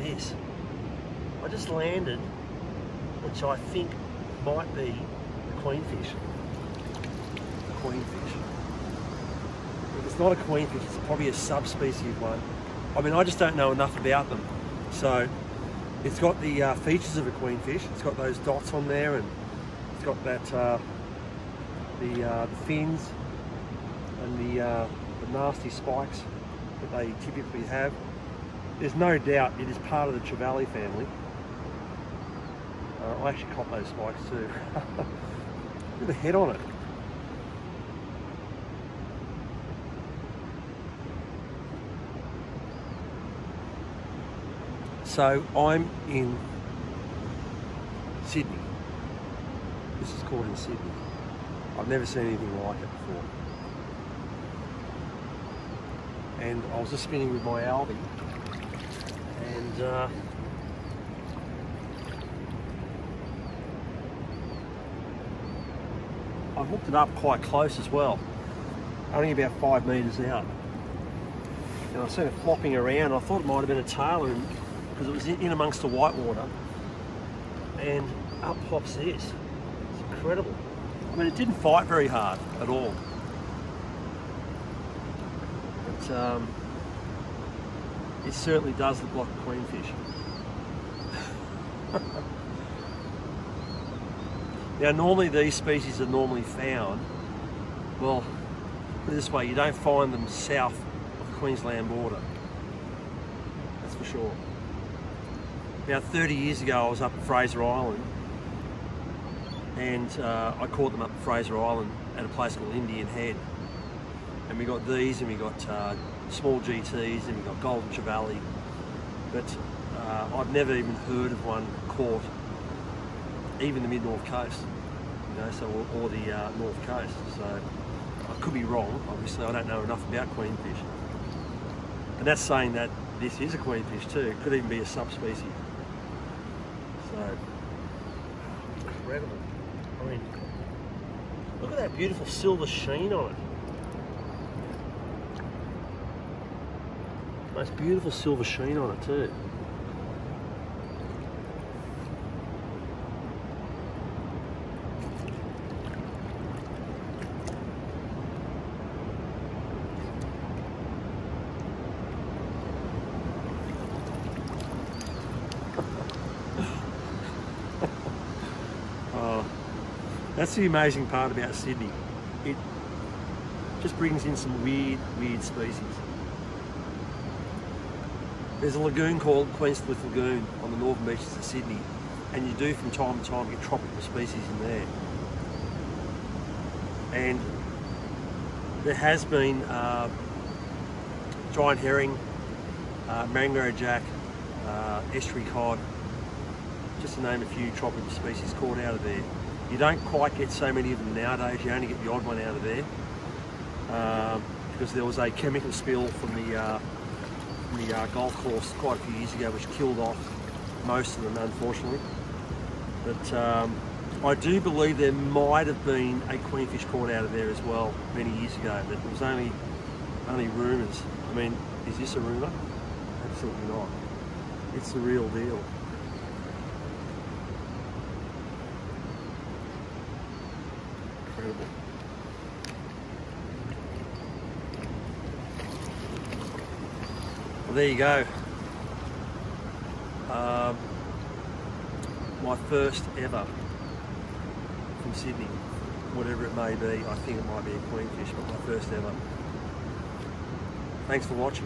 this. I just landed, which I think might be a queenfish. If it's not a queenfish, it's probably a subspecies one. I mean, I just don't know enough about them. So it's got the features of a queenfish. It's got those dots on there, and it's got that the fins and the nasty spikes that they typically have. There's no doubt it is part of the trevally family. I actually caught those spikes too. Look at the head on it. So I'm in Sydney. This is caught in Sydney. I've never seen anything like it before. And I was just spinning with my Albi, and I hooked it up quite close as well, only about 5 metres out. And I seen it flopping around. I thought it might have been a tailor because it was in amongst the whitewater, and up pops this. It's incredible. I mean, it didn't fight very hard at all. But it certainly does look like a queenfish. Now, normally these species are normally found, well, put it this way, you don't find them south of the Queensland border. That's for sure. About 30 years ago, I was up at Fraser Island, and I caught them up at Fraser Island at a place called Indian Head. And we got these, and we got small GTs, and we got golden trevally. But I've never even heard of one caught, even the mid-north coast, you know, so or the north coast. So I could be wrong. Obviously, I don't know enough about queenfish, and that's saying that this is a queenfish too. It could even be a subspecies. So incredible. I mean, look at that beautiful silver sheen on it. Most beautiful silver sheen on it too. That's the amazing part about Sydney. It just brings in some weird species. There's a lagoon called Queenscliff Lagoon on the northern beaches of Sydney, and you do from time to time get tropical species in there. And there has been giant herring, mangrove jack, estuary cod, just to name a few tropical species caught out of there. You don't quite get so many of them nowadays. You only get the odd one out of there because there was a chemical spill from the golf course quite a few years ago, which killed off most of them, unfortunately. But I do believe there might have been a queenfish caught out of there as well many years ago, but it was only rumours. I mean, is this a rumour? Absolutely not. It's the real deal. Incredible. Well, there you go. My first ever from Sydney, whatever it may be. I think it might be a queenfish, but my first ever. Thanks for watching.